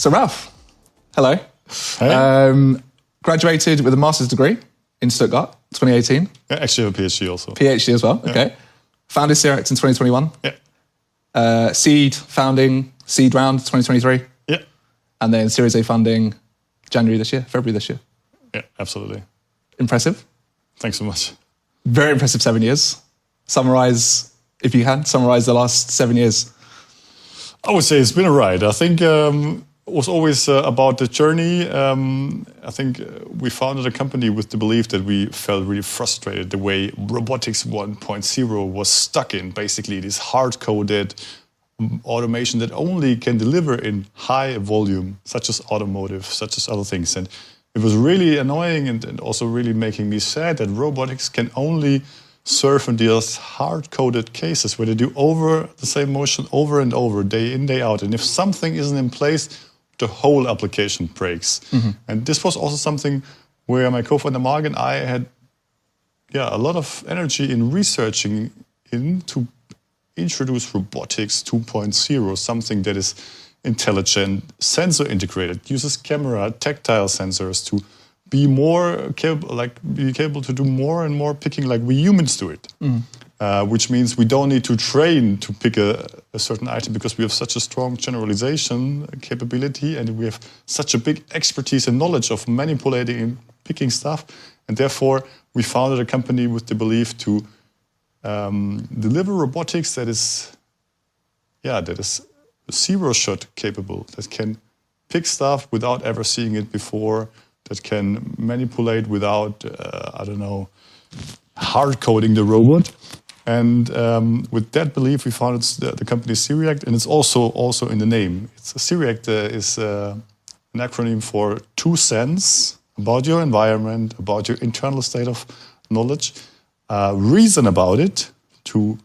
So Ralf, hello. Hey. Graduated with a master's degree in Stuttgart, 2018. Yeah, actually have a PhD also. PhD as well, okay. Founded Sereact in 2021. Yeah. Seed round 2023. Yeah. And then Series A funding February this year. Yeah, absolutely. Impressive. Thanks so much. Very impressive 7 years. Summarize the last 7 years. I would say it's been a ride. I think it was always about the journey. I think we founded a company with the belief that we felt really frustrated the way robotics 1.0 was stuck in basically this hard-coded automation that only can deliver in high volume, such as automotive, such as other things. And it was really annoying and also really making me sad that robotics can only serve in these hard-coded cases where they do over the same motion over and over, day in, day out. And if something isn't in place, the whole application breaks. Mm-hmm. And this was also something where my co-founder Mark and I had a lot of energy in researching to introduce robotics 2.0, something that is intelligent, sensor integrated, uses camera, tactile sensors to be more capable to do more and more picking like we humans do it. Which means we don't need to train to pick a certain item because we have such a strong generalization capability and we have such a big expertise and knowledge of manipulating and picking stuff. And therefore, we founded a company with the belief to deliver robotics that is zero-shot capable, that can pick stuff without ever seeing it before, that can manipulate without, hard-coding the robot. And with that belief, we founded the company Sereact, and it's also in the name. Sereact is an acronym for 2 cents, about your environment, about your internal state of knowledge, reason about it, to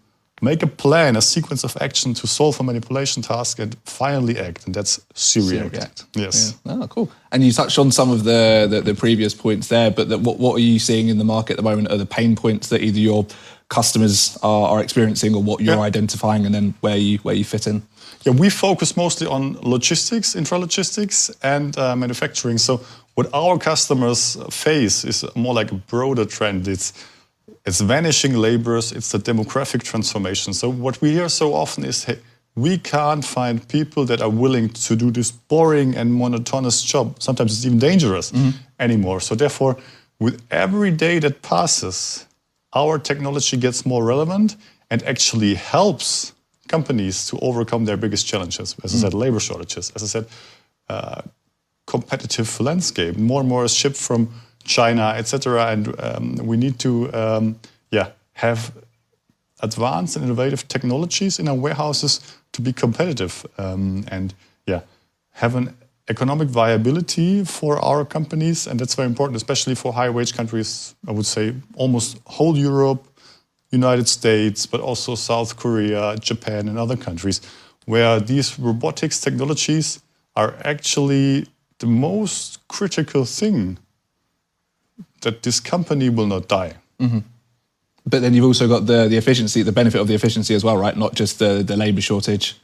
make a plan, a sequence of action to solve a manipulation task and finally act. And that's Sereact. Yes. Yeah. Oh, cool. And you touched on some of the previous points there, but what are you seeing in the market at the moment? Are the pain points that either your customers are experiencing or what you're identifying, and then where you fit in? Yeah, we focus mostly on logistics, intralogistics, and manufacturing. So what our customers face is more like a broader trend. It's vanishing laborers, it's the demographic transformation. So what we hear so often is, hey, we can't find people that are willing to do this boring and monotonous job. Sometimes it's even dangerous anymore. So therefore, with every day that passes, our technology gets more relevant and actually helps companies to overcome their biggest challenges. As I said, labor shortages. As I said, competitive landscape. More and more is shipped from China, etc. And we need to have advanced and innovative technologies in our warehouses to be competitive and have an economic viability for our companies. And that's very important, especially for high-wage countries, I would say almost whole Europe, United States, but also South Korea, Japan, and other countries, where these robotics technologies are actually the most critical thing that this company will not die. Mm-hmm. But then you've also got the efficiency, the benefit of the efficiency as well, right? Not just the labour shortage,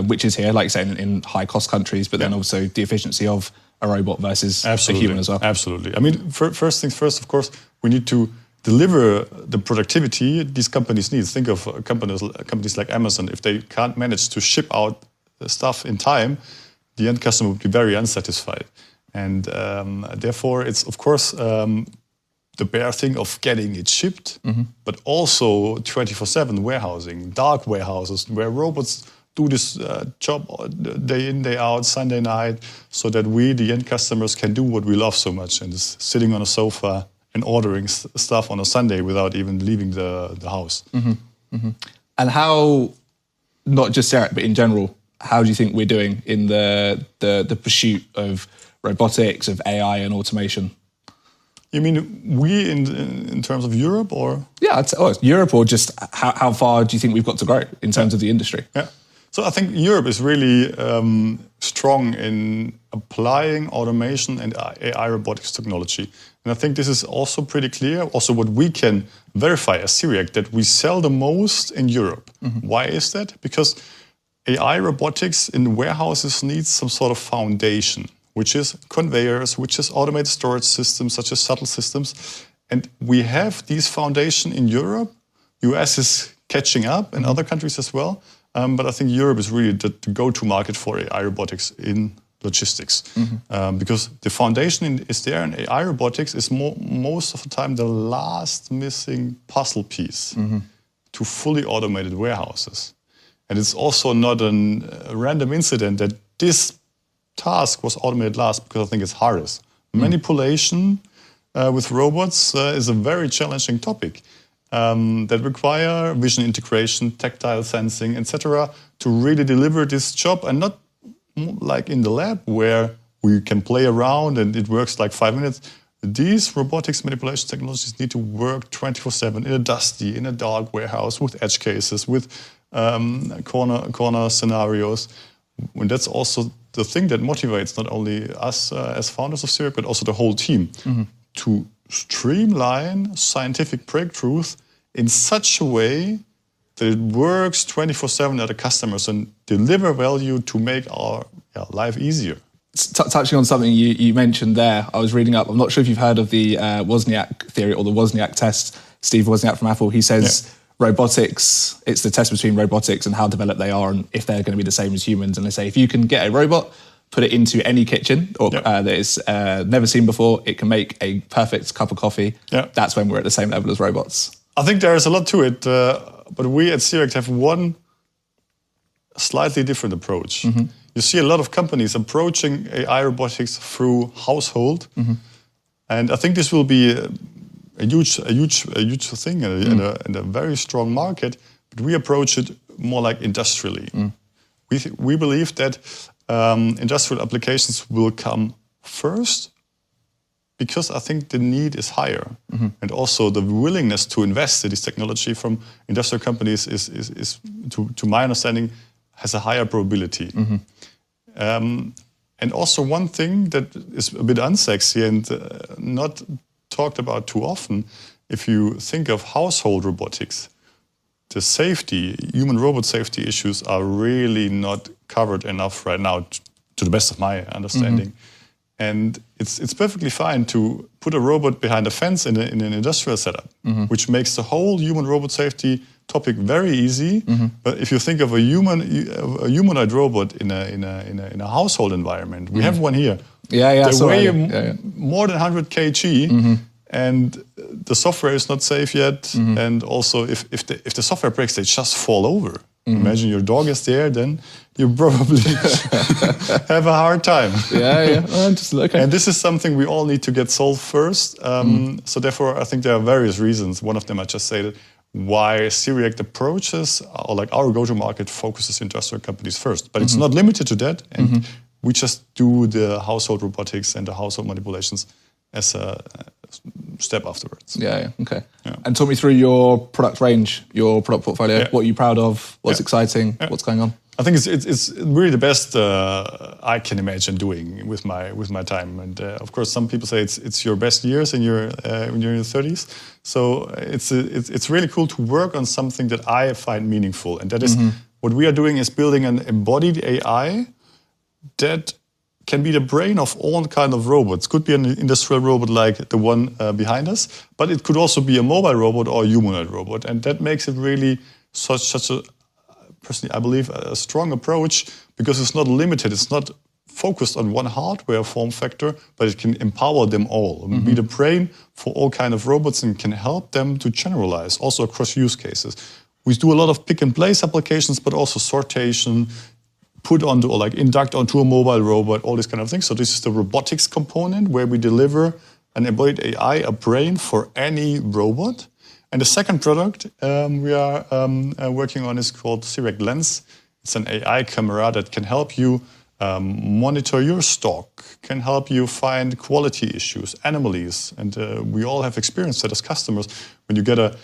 which is here, like you say, in high-cost countries, but then also the efficiency of a robot versus a human as well. Absolutely. I mean, first things first, of course, we need to deliver the productivity these companies need. Think of companies like Amazon. If they can't manage to ship out stuff in time, the end customer would be very unsatisfied. And therefore, it's, of course, the bare thing of getting it shipped, but also 24/7 warehousing, dark warehouses, where robots do this job day in, day out, Sunday night, so that we, the end customers, can do what we love so much, and is sitting on a sofa and ordering stuff on a Sunday without even leaving the house. Mm-hmm. Mm-hmm. And how, not just Sereact, but in general, how do you think we're doing in the pursuit of robotics, of AI and automation? You mean we in terms of Europe, or? Yeah, I'd say Europe, or just how far do you think we've got to grow in terms of the industry? Yeah. So I think Europe is really strong in applying automation and AI robotics technology. And I think this is also pretty clear, also what we can verify as Sereact, that we sell the most in Europe. Mm-hmm. Why is that? Because AI robotics in warehouses needs some sort of foundation, which is conveyors, which is automated storage systems, such as shuttle systems. And we have these foundation in Europe. US is catching up, and other countries as well. But I think Europe is really the go-to market for AI robotics in logistics. Because the foundation is there, and AI robotics is most of the time the last missing puzzle piece to fully automated warehouses. And it's also not a random incident that this task was automated last, because I think it's hardest. Manipulation with robots is a very challenging topic that require vision integration, tactile sensing, etc., to really deliver this job, and not like in the lab where we can play around and it works like 5 minutes. These robotics manipulation technologies need to work 24/7 in a dusty, in a dark warehouse with edge cases, with corner scenarios. And that's also the thing that motivates not only us as founders of Sereact, but also the whole team to streamline scientific breakthroughs in such a way that it works 24/7 at the customers and deliver value to make our life easier. Touching on something you mentioned there, I was reading up. I'm not sure if you've heard of the Wozniak theory or the Wozniak test. Steve Wozniak from Apple, he says robotics, it's the test between robotics and how developed they are and if they're going to be the same as humans. And they say if you can get a robot, put it into any kitchen that is never seen before, it can make a perfect cup of coffee. That's when we're at the same level as robots. I think there is a lot to it, but we at Sereact have one slightly different approach. You see a lot of companies approaching AI robotics through household, and I think this will be a huge thing and a very strong market. But we approach it more like industrially. We believe that industrial applications will come first, because I think the need is higher, and also the willingness to invest in this technology from industrial companies is to my understanding, has a higher probability. And also one thing that is a bit unsexy and not talked about too often, if you think of household robotics, the safety, human-robot safety issues are really not covered enough right now, to the best of my understanding. And it's perfectly fine to put a robot behind a fence in an industrial setup, which makes the whole human-robot safety topic very easy. But if you think of a humanoid robot in a household environment, we have one here. They weigh more than 100 kg, and the software is not safe yet. And also, if the software breaks, they just fall over. Imagine your dog is there, then you probably have a hard time. And this is something we all need to get solved first. So therefore, I think there are various reasons. One of them I just stated, why Sereact approaches, or like our go-to-market focuses industrial companies first. But it's not limited to that. And we just do the household robotics and the household manipulations as a step afterwards. Okay. And talk me through your product range, your product portfolio. What are you proud of? What's exciting? What's going on? I think it's really the best I can imagine doing with my time. And of course, some people say it's your best years when you're in your 30s. So it's really cool to work on something that I find meaningful, and that is what we are doing is building an embodied AI that can be the brain of all kind of robots. Could be an industrial robot like the one behind us, but it could also be a mobile robot or a humanoid robot, and that makes it really such a, personally, I believe, a strong approach, because it's not limited. It's not focused on one hardware form factor, but it can empower them all, be the brain for all kind of robots, and can help them to generalize also across use cases. We do a lot of pick and place applications, but also sortation, put onto or like induct onto a mobile robot, all these kind of things. So this is the robotics component where we deliver an embodied AI, a brain for any robot. And the second product we are working on is called Sereact Lens. It's an AI camera that can help you monitor your stock, can help you find quality issues, anomalies. And we all have experienced that as customers. When you get a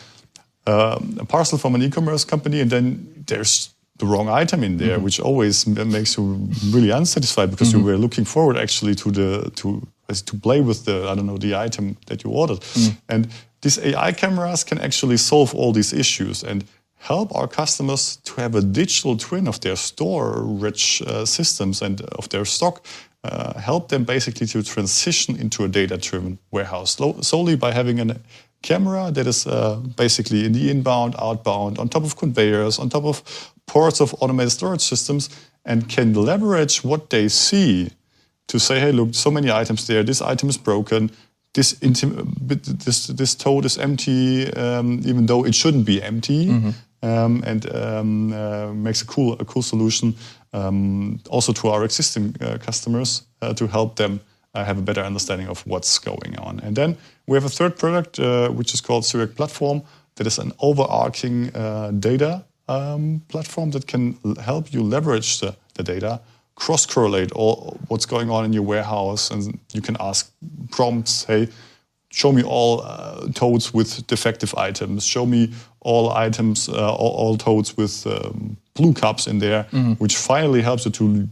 parcel from an e-commerce company and then there's the wrong item in there, which always makes you really unsatisfied, because you were looking forward actually to play with the item that you ordered. And these AI cameras can actually solve all these issues and help our customers to have a digital twin of their storage systems and of their stock, help them basically to transition into a data-driven warehouse solely by having a camera that is basically in the inbound, outbound, on top of conveyors, on top of ports of automated storage systems, and can leverage what they see to say, hey, look, so many items there, this item is broken, this tote is empty, even though it shouldn't be empty, and makes a cool solution also to our existing customers to help them have a better understanding of what's going on. And then we have a third product, which is called Sereact Platform, that is an overarching data platform that can help you leverage the data, cross-correlate all what's going on in your warehouse, and you can ask prompts, hey, show me all totes with defective items, show me all items, all totes with blue cups in there, which finally helps you to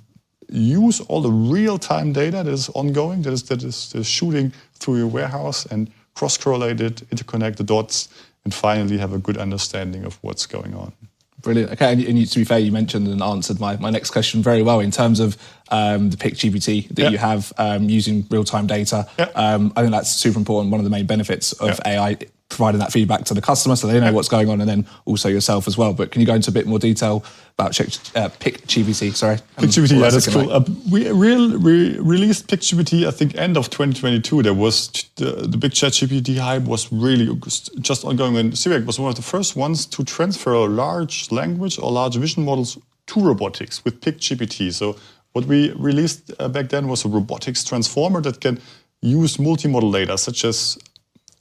use all the real-time data that is ongoing, that is shooting through your warehouse, and cross-correlate it, interconnect the dots, and finally have a good understanding of what's going on. Brilliant. Okay, and to be fair, you mentioned and answered my next question very well in terms of the Pick GPT that you have using real-time data. I think that's super important. One of the main benefits of AI, providing that feedback to the customer so they know what's going on, and then also yourself as well. But can you go into a bit more detail about Pick GPT? Sorry. Pick GPT, that's cool. We released Pick GPT, I think, end of 2022. There was the big ChatGPT hype was really just ongoing, and Sereact was one of the first ones to transfer a large language or large vision models to robotics with Pick GPT. So what we released back then was a robotics transformer that can use multimodal data, such as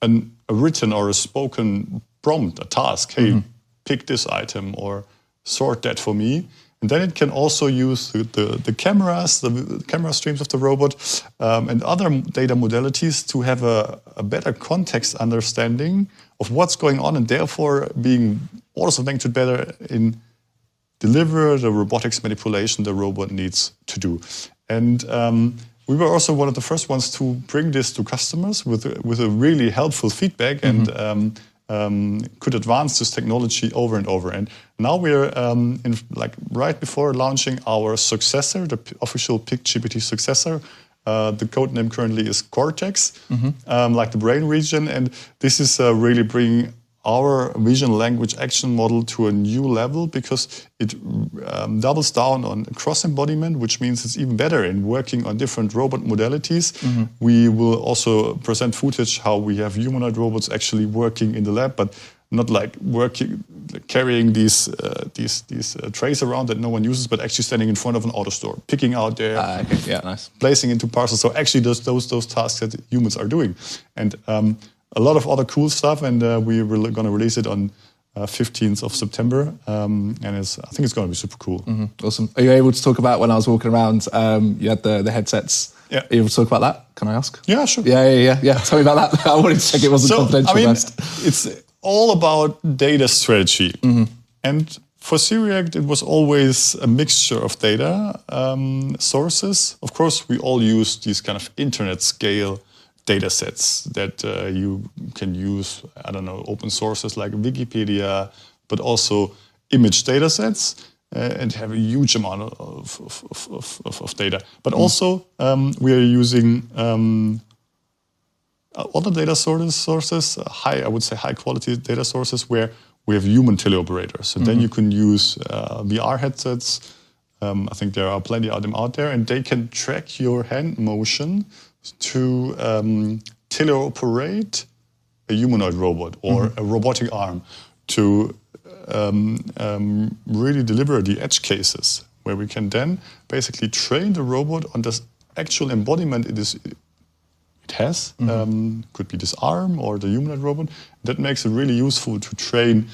a written or a spoken prompt, a task. Hey, pick this item or sort that for me. And then it can also use the cameras, the camera streams of the robot, and other data modalities to have a better context understanding of what's going on, and therefore being orders of magnitude better in deliver the robotics manipulation the robot needs to do. And we were also one of the first ones to bring this to customers with a really helpful feedback, and could advance this technology over and over. And now we're right before launching our successor, the official Pick GPT successor. The code name currently is Cortex, like the brain region. And this is really bringing our vision language action model to a new level, because it doubles down on cross embodiment, which means it's even better in working on different robot modalities. We will also present footage how we have humanoid robots actually working in the lab, but not like carrying these trays around that no one uses, but actually standing in front of an auto store, picking out their, placing into parcels. So actually those tasks that humans are doing. And a lot of other cool stuff, and we're going to release it on 15th of September, and I think it's going to be super cool. Awesome. Are you able to talk about, when I was walking around, you had the headsets? Are you able to talk about that? Can I ask? Yeah, sure. Yeah. Tell me about that. I wanted to check it wasn't confidential first. It's all about data strategy. And for Sereact, it was always a mixture of data sources. Of course, we all use these kind of internet scale data sets that you can use, I don't know, open sources like Wikipedia, but also image data sets, and have a huge amount of data. But also we are using other data sources, I would say high quality data sources, where we have human teleoperators. So then you can use VR headsets. I think there are plenty of them out there, and they can track your hand motion to teleoperate a humanoid robot or a robotic arm to really deliver the edge cases, where we can then basically train the robot on this actual embodiment it has. Could be this arm or the humanoid robot. That makes it really useful to train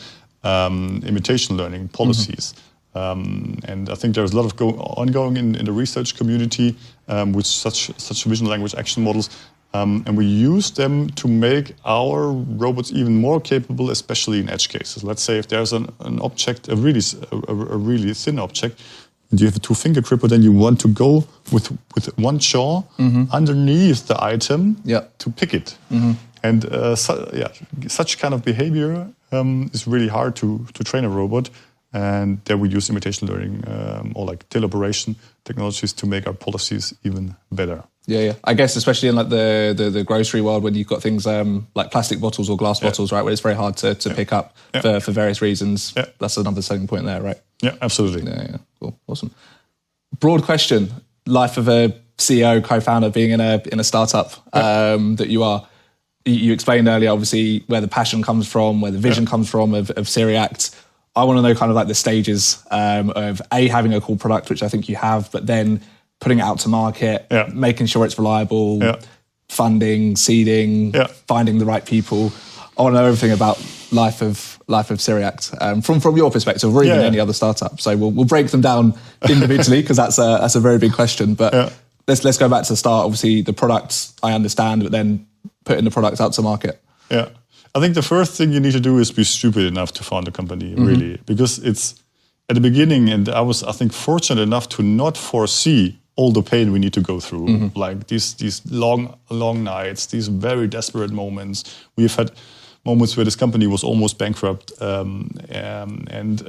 imitation learning policies. And I think there's a lot of ongoing in the research community with such vision language action models. And we use them to make our robots even more capable, especially in edge cases. Let's say if there's an object, a really thin object, and you have a 2-finger grip, but then you want to go with one jaw underneath the item to pick it. And such kind of behavior is really hard to train a robot. And there we use imitation learning or like teleoperation technologies to make our policies even better. Yeah. I guess especially in like the grocery world, when you've got things like plastic bottles or glass bottles, right, where it's very hard to pick up for various reasons. Yeah. That's another selling point there, right? Yeah, absolutely. Yeah. Cool. Awesome. Broad question: life of a CEO, co-founder, being in a startup that you are. You explained earlier, obviously, where the passion comes from, where the vision comes from of Sereact. I want to know kind of like the stages of having a cool product, which I think you have, but then putting it out to market, making sure it's reliable, funding, seeding, finding the right people. I want to know everything about life of Sereact from your perspective, or even any other startup. So we'll break them down individually because that's a very big question. But let's go back to the start. Obviously, the products I understand, but then putting the product out to market. Yeah. I think the first thing you need to do is be stupid enough to found a company, really, because it's at the beginning, and I was, I think, fortunate enough to not foresee all the pain we need to go through, like these long nights, these very desperate moments. We've had moments where this company was almost bankrupt, and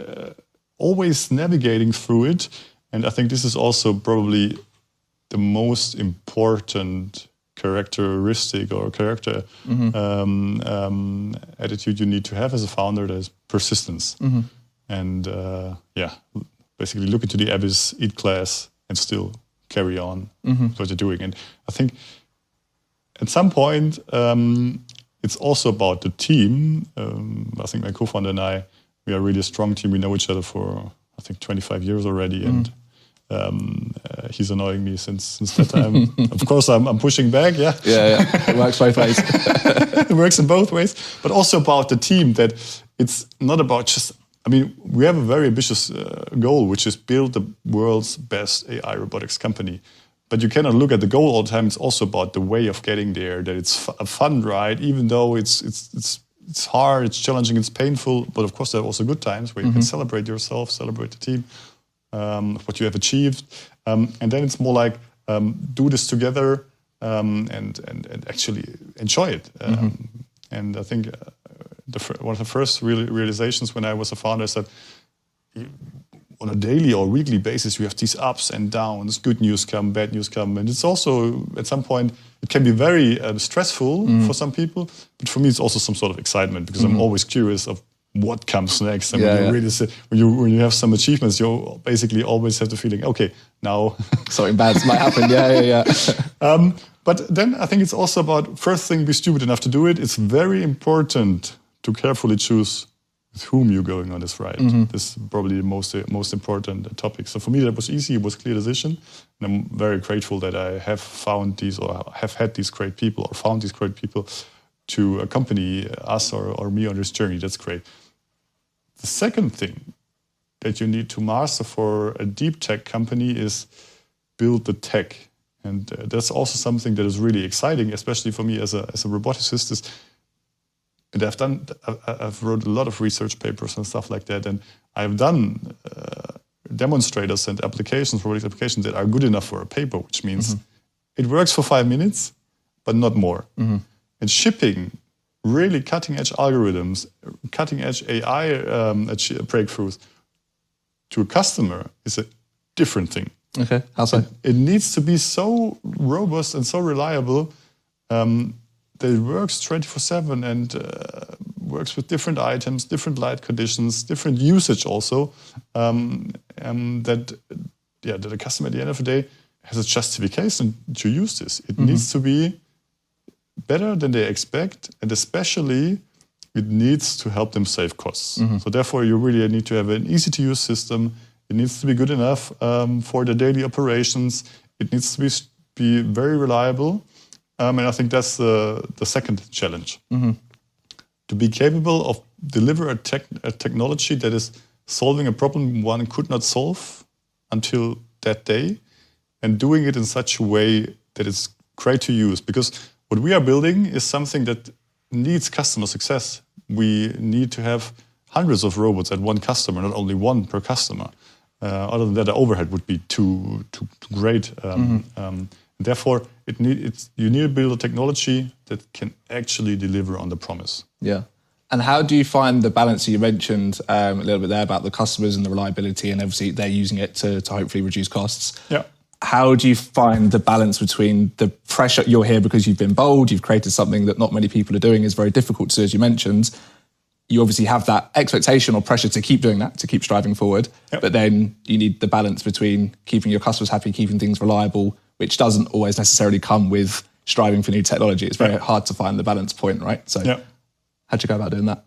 always navigating through it. And I think this is also probably the most important characteristic or character attitude you need to have as a founder. That is persistence, and basically look into the abyss, eat glass, and still carry on what you're doing. And I think at some point it's also about the team. I think my co-founder and I, we are really a strong team. We know each other for I think 25 years already, and he's annoying me since that time. Of course, I'm pushing back. Yeah. It works both ways. It works in both ways, but also about the team. That it's not about just. I mean, we have a very ambitious goal, which is build the world's best AI robotics company. But you cannot look at the goal all the time. It's also about the way of getting there. That it's a fun ride, even though it's hard, it's challenging, it's painful. But of course, there are also good times where you can celebrate yourself, celebrate the team. What you have achieved, and then it's more like do this together and actually enjoy it. And I think one of the first realizations when I was a founder is that on a daily or weekly basis you have these ups and downs. Good news come, bad news come, and it's also at some point it can be very stressful for some people. But for me, it's also some sort of excitement because I'm always curious of what comes next. And when you really when you have some achievements, you basically always have the feeling, okay, now something bad might happen. But then I think it's also about first thing, be stupid enough to do it. It's very important to carefully choose with whom you're going on this ride. This is probably the most important topic. So for me, that was easy. It was a clear decision, and I'm very grateful that I have found these or have had these great people or found these great people to accompany us or me on this journey. That's great. The second thing that you need to master for a deep tech company is build the tech. And that's also something that is really exciting, especially for me as a roboticist. And I've wrote a lot of research papers and stuff like that. And I've done demonstrators and applications, robotics applications that are good enough for a paper, which means it works for 5 minutes, but not more. And shipping really cutting-edge algorithms, cutting-edge AI breakthroughs to a customer is a different thing. Okay, how so? It needs to be so robust and so reliable that it works 24/7 and works with different items, different light conditions, different usage also, that the customer at the end of the day has a justification to use this. It needs to be better than they expect, and especially it needs to help them save costs. So therefore, you really need to have an easy-to-use system. It needs to be good enough for the daily operations. It needs to be very reliable. And I think that's the second challenge. To be capable of deliver a technology that is solving a problem one could not solve until that day, and doing it in such a way that it's great to use. Because what we are building is something that needs customer success. We need to have hundreds of robots at one customer, not only one per customer. Other than that, the overhead would be too great. Therefore, you need to build a technology that can actually deliver on the promise. Yeah. And how do you find the balance? You mentioned a little bit there about the customers and the reliability, and obviously they're using it to hopefully reduce costs. Yeah. How do you find the balance between the pressure you're here because you've been bold, you've created something that not many people are doing, is very difficult to do, as you mentioned. You obviously have that expectation or pressure to keep doing that, to keep striving forward. Yep. But then you need the balance between keeping your customers happy, keeping things reliable, which doesn't always necessarily come with striving for new technology. It's very hard to find the balance point, right? So how'd you go about doing that?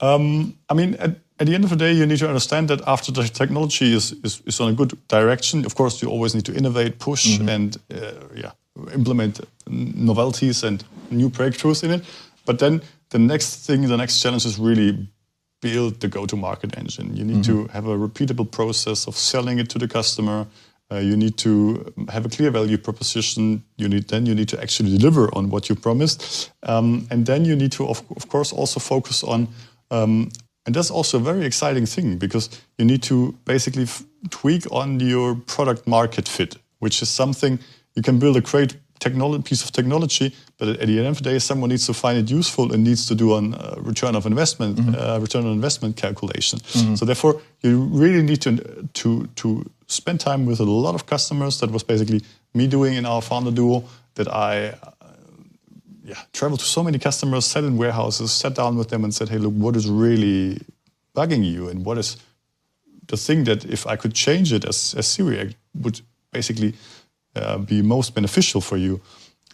I mean, at the end of the day, you need to understand that after the technology is on a good direction, of course, you always need to innovate, push, and implement novelties and new breakthroughs in it. But then the next challenge is really build the go-to-market engine. You need to have a repeatable process of selling it to the customer. You need to have a clear value proposition. You need to actually deliver on what you promised. And then you need to, of course, also focus on, and that's also a very exciting thing, because you need to basically tweak on your product market fit, which is something you can build a great piece of technology, but at the end of the day, someone needs to find it useful and needs to do a return on investment calculation. So therefore, you really need to spend time with a lot of customers. That was basically me doing in our founder duo, that I traveled to so many customers, sat in warehouses, sat down with them and said, hey, look, what is really bugging you? And what is the thing that if I could change it as Sereact would basically be most beneficial for you?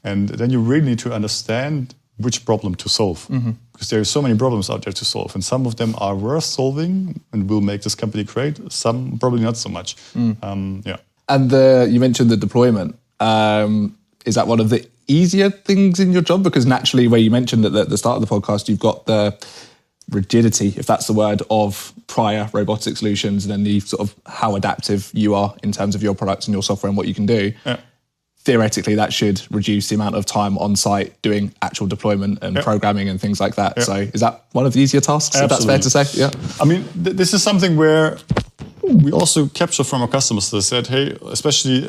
And then you really need to understand which problem to solve, because there are so many problems out there to solve, and some of them are worth solving and will make this company great. Some probably not so much. And you mentioned the deployment. Is that one of the easier things in your job? Because naturally, where you mentioned at the start of the podcast, you've got the rigidity, if that's the word, of prior robotic solutions, and then the sort of how adaptive you are in terms of your products and your software and what you can do. Theoretically, that should reduce the amount of time on site doing actual deployment and programming and things like that. So is that one of the easier tasks, if that's fair to say? Yeah. I mean, this is something where we also capture from our customers. They said, hey, especially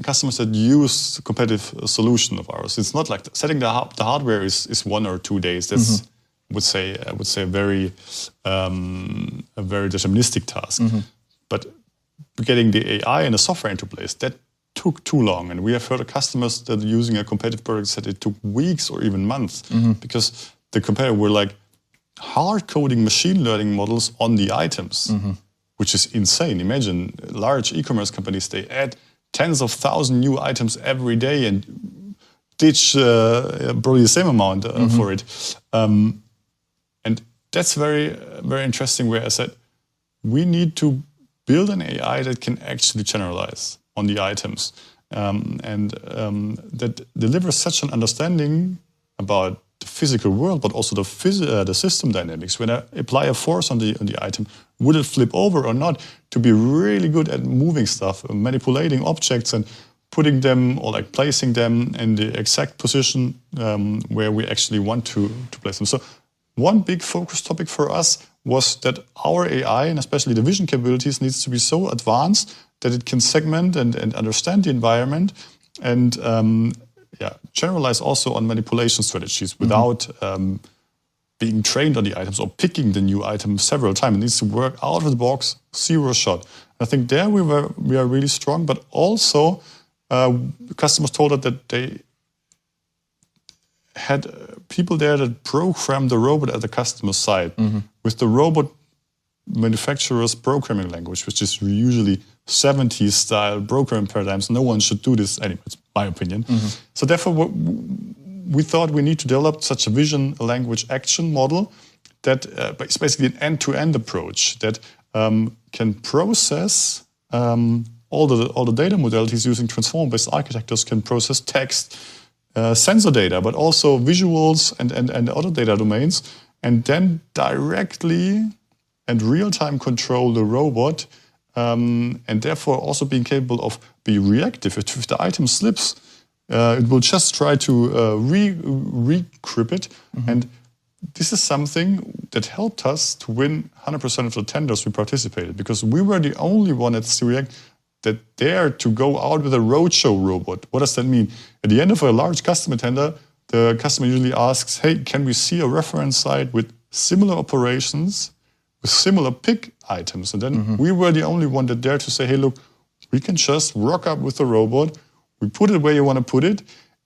customers that use a competitive solution of ours. It's not like setting the hardware is 1 or 2 days. That's I would say a very deterministic task. But getting the AI and the software into place, that took too long. And we have heard of customers that are using a competitive product said it took weeks or even months, because the competitor were like hard coding machine learning models on the items, which is insane. Imagine large e-commerce companies, they add tens of thousands new items every day and ditch probably the same amount for it. And that's very, very interesting, where I said, we need to build an AI that can actually generalize on the items, that delivers such an understanding about the physical world, but also the system dynamics. When I apply a force on the item, would it flip over or not? To be really good at moving stuff, manipulating objects and putting them or like placing them in the exact position where we actually want to place them. So one big focus topic for us was that our AI, and especially the vision capabilities, needs to be so advanced that it can segment and understand the environment and generalize also on manipulation strategies without being trained on the items or picking the new item several times. It needs to work out of the box, zero shot. I think there we are really strong, but also customers told us that they had people there that programmed the robot at the customer side with the robot manufacturer's programming language, which is usually 70s style programming paradigms. No one should do this anyway, it's my opinion. So therefore, we thought we need to develop such a vision language action model that is basically an end-to-end approach that can process all the data modalities using transformer-based architectures, can process text, sensor data, but also visuals and other data domains, and then directly and real-time control the robot, and therefore also being capable of be reactive. If the item slips, it will just try to re-grip it. And this is something that helped us to win 100% of the tenders we participated, because we were the only one at Sereact that dared to go out with a roadshow robot. What does that mean? At the end of a large customer tender, the customer usually asks, hey, can we see a reference site with similar operations, with similar pick items? And then we were the only one that dared to say, hey, look, we can just rock up with the robot, we put it where you want to put it,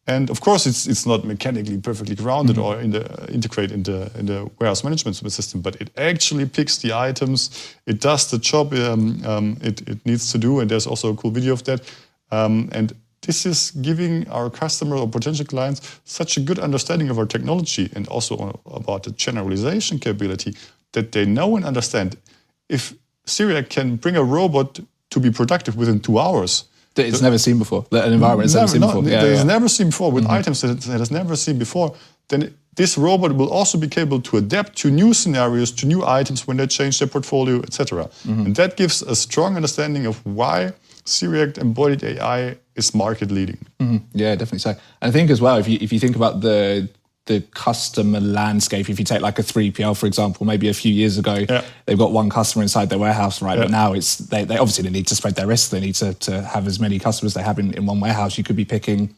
and of course it's not mechanically perfectly grounded or integrate in the warehouse management system, but it actually picks the items, it does the job it needs to do, and there's also a cool video of that. And this is giving our customer or potential clients such a good understanding of our technology and also about the generalization capability that they know and understand. If Sereact can bring a robot to be productive within 2 hours, that it's never seen before, that an environment it's never seen before. It's never seen before, with items that it has never seen before, then this robot will also be capable to adapt to new scenarios, to new items when they change their portfolio, etc. And that gives a strong understanding of why Sereact embodied AI is market leading. Yeah, definitely so. And I think as well, if you think about the customer landscape, if you take like a 3PL, for example, maybe a few years ago, they've got one customer inside their warehouse, right? But now it's they obviously they need to spread their risk. They need to have as many customers they have in one warehouse. You could be picking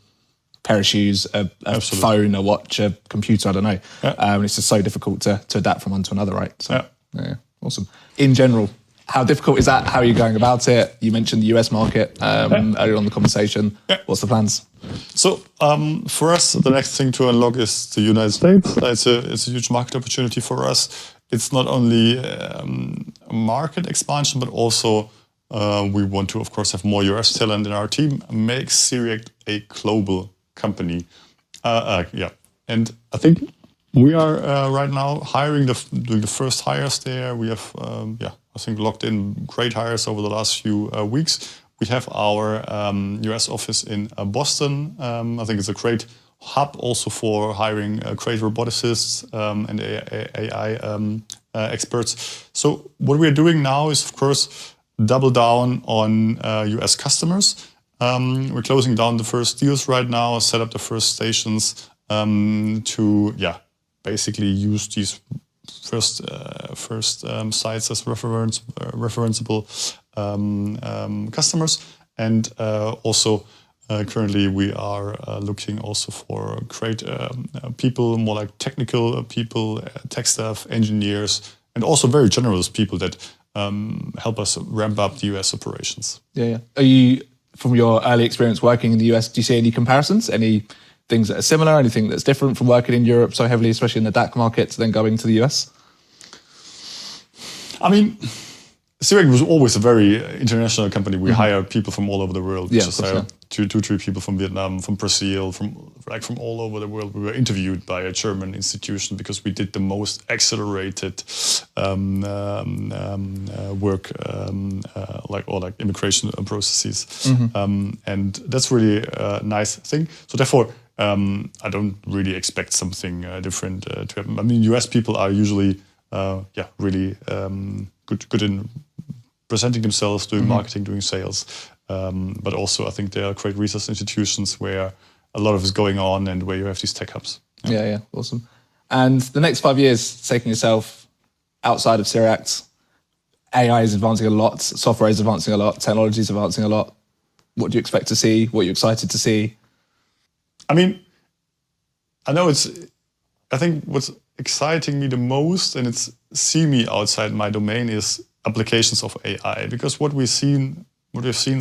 a pair of shoes, a phone, a watch, a computer, I don't know. And it's just so difficult to adapt from one to another, right? So, yeah, awesome. In general, how difficult is that? How are you going about it? You mentioned the US market earlier on the conversation. What's the plans? So for us, the next thing to unlock is the United States. It's a huge market opportunity for us. It's not only a market expansion, but also we want to, of course, have more US talent in our team, make Sereact a global company. And I think we are right now doing the first hires there. We have, I think, locked in great hires over the last few weeks. We have our US office in Boston. I think it's a great hub also for hiring great roboticists and AI experts. So what we're doing now is, of course, double down on US customers. We're closing down the first deals right now, set up the first stations to basically use these first sites as referenceable customers, and also currently we are looking also for great people, more like technical people, tech staff, engineers, and also very generous people that help us ramp up the US operations. Yeah. Are you, from your early experience working in the US, do you see any comparisons? Any things that are similar? Anything that's different from working in Europe so heavily, especially in the DACH market, to then going to the US? I mean, Sereact was always a very international company. We hire people from all over the world. We just hire 2-3 people from Vietnam, from Brazil, from all over the world. We were interviewed by a German institution because we did the most accelerated work, like immigration processes, and that's really a nice thing. So therefore, I don't really expect something different to happen. I mean, US people are usually really good in presenting themselves, doing marketing, doing sales. But also, I think there are great research institutions where a lot of is going on and where you have these tech hubs. Yeah, awesome. And the next 5 years, taking yourself outside of Sereact, AI is advancing a lot, software is advancing a lot, technology is advancing a lot. What do you expect to see? What are you excited to see? I mean, I think what's exciting me the most, and it's me outside my domain, is applications of AI, because what we've seen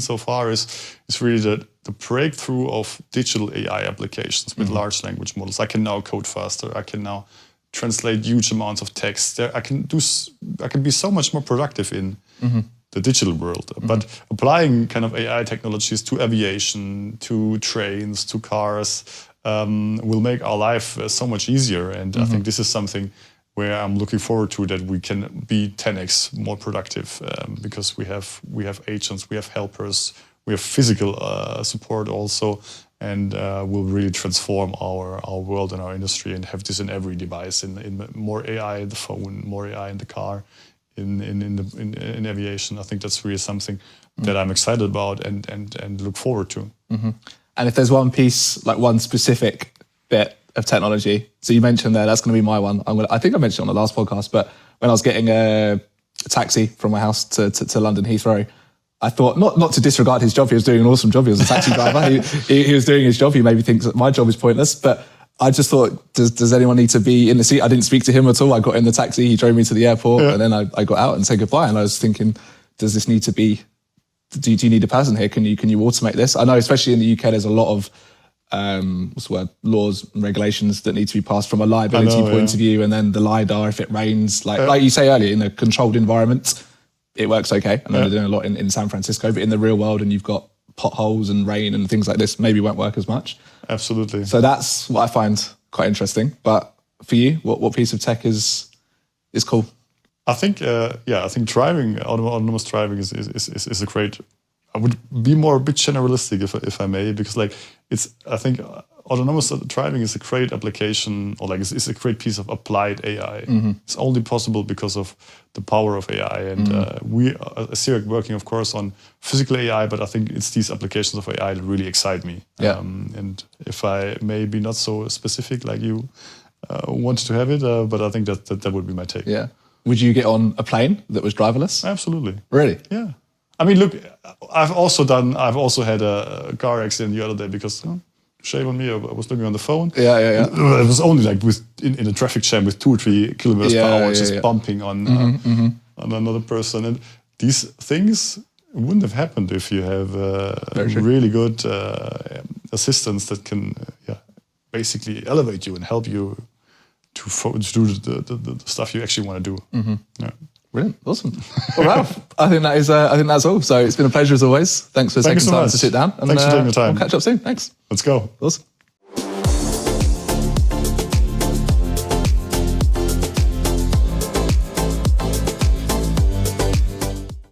so far is really the breakthrough of digital AI applications with large language models. I can now code faster. I can now translate huge amounts of text. I can be so much more productive in the digital world. But applying kind of AI technologies to aviation, to trains, to cars will make our life so much easier. And I think this is something where I'm looking forward to, that we can be 10x more productive because we have agents, we have helpers, we have physical support also, and we'll really transform our world and our industry and have this in every device, in more AI in the phone, more AI in the car, in aviation. I think that's really something that I'm excited about and look forward to. And if there's one piece, like one specific bit of technology. So you mentioned there, that's going to be my one. I think I mentioned it on the last podcast, but when I was getting a taxi from my house to London Heathrow, I thought, not to disregard his job, he was doing an awesome job. He was a taxi driver. He was doing his job. He maybe thinks that my job is pointless, but I just thought, does anyone need to be in the seat? I didn't speak to him at all. I got in the taxi, he drove me to the airport, and then I got out and said goodbye. And I was thinking, does this need to be, do you need a person here? Can you automate this? I know, especially in the UK, there's a lot of what's the word? Laws and regulations that need to be passed from a liability point of view, and then the LiDAR, if it rains, like you say earlier, in a controlled environment, it works okay. I know they're doing a lot in San Francisco, but in the real world, and you've got potholes and rain and things like this, maybe won't work as much. Absolutely. So that's what I find quite interesting. But for you, what piece of tech is cool? I think driving, autonomous driving is a great. I would be a bit generalistic if I may, because I think autonomous driving is a great application, or it's a great piece of applied AI. Mm-hmm. It's only possible because of the power of AI. And we at Sereact working, of course, on physical AI, but I think it's these applications of AI that really excite me. Yeah. And if I may be not so specific like you wanted to have it, but I think that would be my take. Yeah. Would you get on a plane that was driverless? Absolutely. Really? Yeah. I mean, look, I've also had a car accident the other day because, shame on me, I was looking on the phone. Yeah. It was only in a traffic jam with 2 or 3 kilometers per hour, just bumping on another person. And these things wouldn't have happened if you have really good assistants that can basically elevate you and help you to do the stuff you actually want to do. Mm-hmm. Yeah. Brilliant, awesome. Well, Ralf, I think that's all. So it's been a pleasure as always. Thanks for taking time to sit down. And, thanks for taking the time. We'll catch up soon. Thanks. Let's go. Awesome.